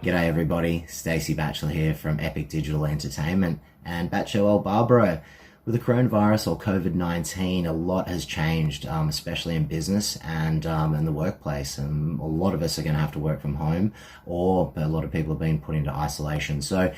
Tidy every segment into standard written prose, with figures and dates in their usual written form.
G'day everybody, Stacey Batchelor here from Epic Digital Entertainment and Batcho El Barbaro. With the coronavirus or COVID-19, a lot has changed, especially in business and in the workplace. And a lot of us are going to have to work from home, or a lot of people have been put into isolation. So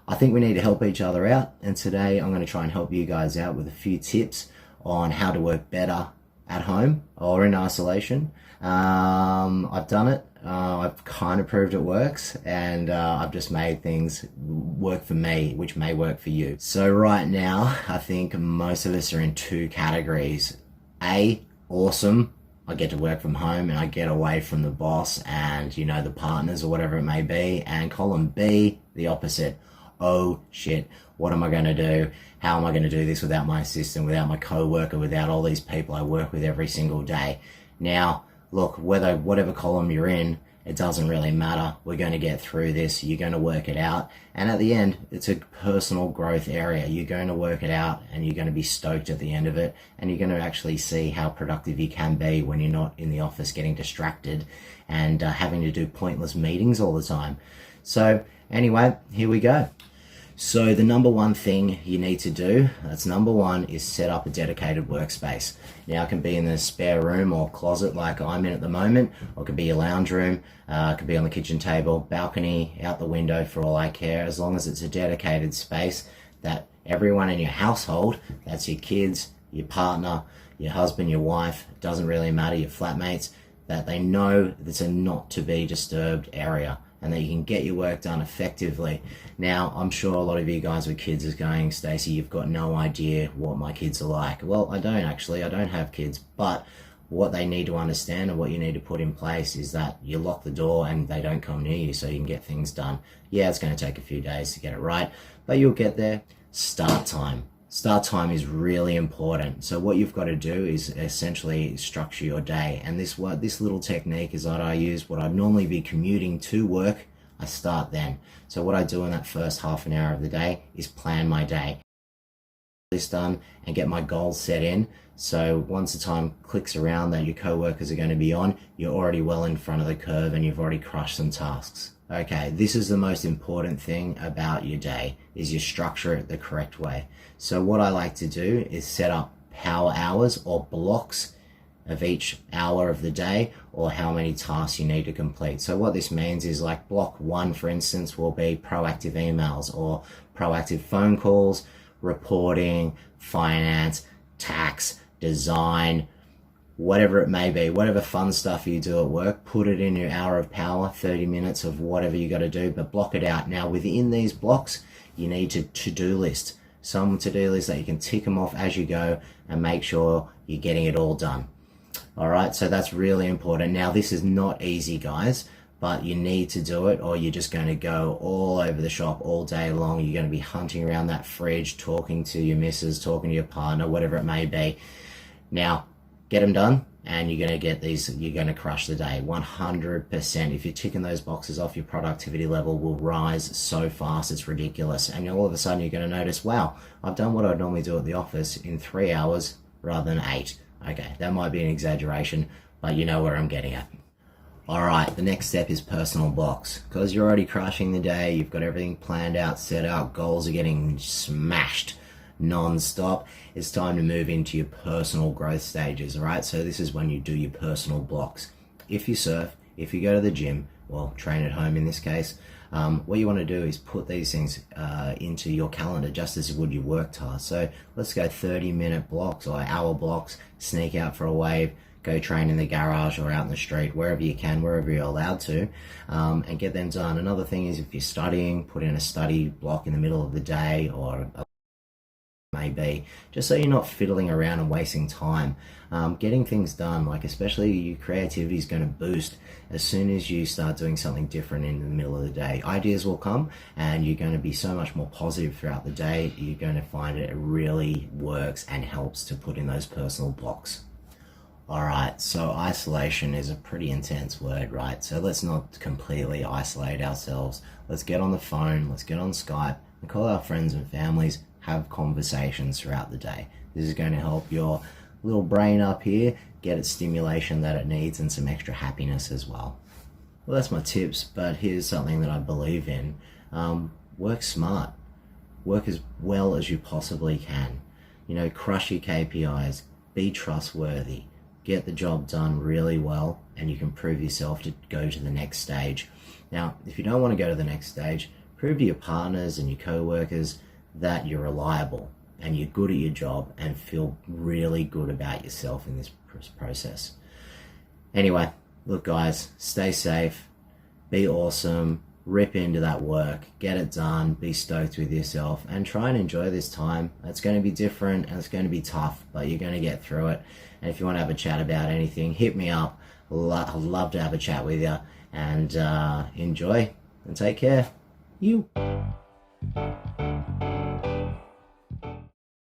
I think we need to help each other out. And today I'm going to try and help you guys out with a few tips on how to work better at home or in isolation. I've done it. I've kind of proved it works, and I've just made things work for me, which may work for you. So right now, I think most of us are in two categories. A, awesome. I get to work from home and I get away from the boss and, you know, the partners or whatever it may be. And column B, the opposite. Oh shit, what am I going to do? How am I going to do this without my assistant, without my co-worker, without all these people I work with every single day? Now, look, whatever column you're in, it doesn't really matter. We're going to get through this. You're going to work it out. And at the end, it's a personal growth area. You're going to work it out and you're going to be stoked at the end of it. And you're going to actually see how productive you can be when you're not in the office getting distracted and having to do pointless meetings all the time. So anyway, here we go. So the number one thing you need to do, that's number one, is set up a dedicated workspace. Now it can be in the spare room or closet like I'm in at the moment, or it could be your lounge room, it could be on the kitchen table, balcony, out the window for all I care, as long as it's a dedicated space that everyone in your household, that's your kids, your partner, your husband, your wife, it doesn't really matter, your flatmates, that they know it's a not to be disturbed area, and that you can get your work done effectively. Now, I'm sure a lot of you guys with kids is going, Stacey, you've got no idea what my kids are like. Well, I don't actually. I don't have kids, but what they need to understand and what you need to put in place is that you lock the door and they don't come near you so you can get things done. Yeah, it's going to take a few days to get it right, but you'll get there. Start time. Start time is really important. So what you've got to do is essentially structure your day. And this little technique is what I use. What I'd normally be commuting to work, I start then. So what I do in that first half an hour of the day is plan my day. This done and get my goals set in. So once the time clicks around that your co-workers are going to be on, you're already well in front of the curve and you've already crushed some tasks. Okay, this is the most important thing about your day, is you structure it the correct way. So what I like to do is set up power hours or blocks of each hour of the day, or how many tasks you need to complete. So what this means is, like, block one, for instance, will be proactive emails or proactive phone calls, reporting, finance, tax, design, whatever it may be, whatever fun stuff you do at work, put it in your hour of power, 30 minutes of whatever you got to do, but block it out. Now, within these blocks, you need to-do list, some to-do lists that you can tick them off as you go and make sure you're getting it all done. All right, so that's really important. Now, this is not easy, guys, but you need to do it, or you're just going to go all over the shop all day long. You're going to be hunting around that fridge, talking to your missus, talking to your partner, whatever it may be. Now, get them done, and you're going to get these, you're going to crush the day 100%. If you're ticking those boxes off, your productivity level will rise so fast, it's ridiculous. And all of a sudden you're going to notice, wow, I've done what I'd normally do at the office in 3 hours rather than 8. Okay, that might be an exaggeration, but you know where I'm getting at. All right, the next step is personal blocks. Because you're already crushing the day, you've got everything planned out, set out, goals are getting smashed non-stop, it's time to move into your personal growth stages. All right, so this is when you do your personal blocks. If you surf, if you go to the gym, well, train at home in this case, what you want to do is put these things into your calendar just as you would your work task. So let's go 30-minute blocks or hour blocks, sneak out for a wave, go train in the garage or out in the street, wherever you can, wherever you're allowed to, and get them done. Another thing is, if you're studying, put in a study block in the middle of the day, or maybe, just so you're not fiddling around and wasting time. Getting things done, like especially your creativity, is going to boost as soon as you start doing something different in the middle of the day. Ideas will come and you're going to be so much more positive throughout the day. You're going to find it really works and helps to put in those personal blocks. Alright, so isolation is a pretty intense word, right? So let's not completely isolate ourselves. Let's get on the phone, let's get on Skype and call our friends and families, have conversations throughout the day. This is going to help your little brain up here get its stimulation that it needs and some extra happiness as well. Well, that's my tips, but here's something that I believe in. Work smart. Work as well as you possibly can. You know, crush your KPIs, be trustworthy, get the job done really well, and you can prove yourself to go to the next stage. Now, if you don't want to go to the next stage, prove to your partners and your co-workers that you're reliable and you're good at your job, and feel really good about yourself in this process. Anyway, look guys, stay safe, be awesome, rip into that work, get it done, be stoked with yourself, and try and enjoy this time. It's going to be different and it's going to be tough, but you're going to get through it. And if you want to have a chat about anything, hit me up. I'd love to have a chat with you, and enjoy and take care. You.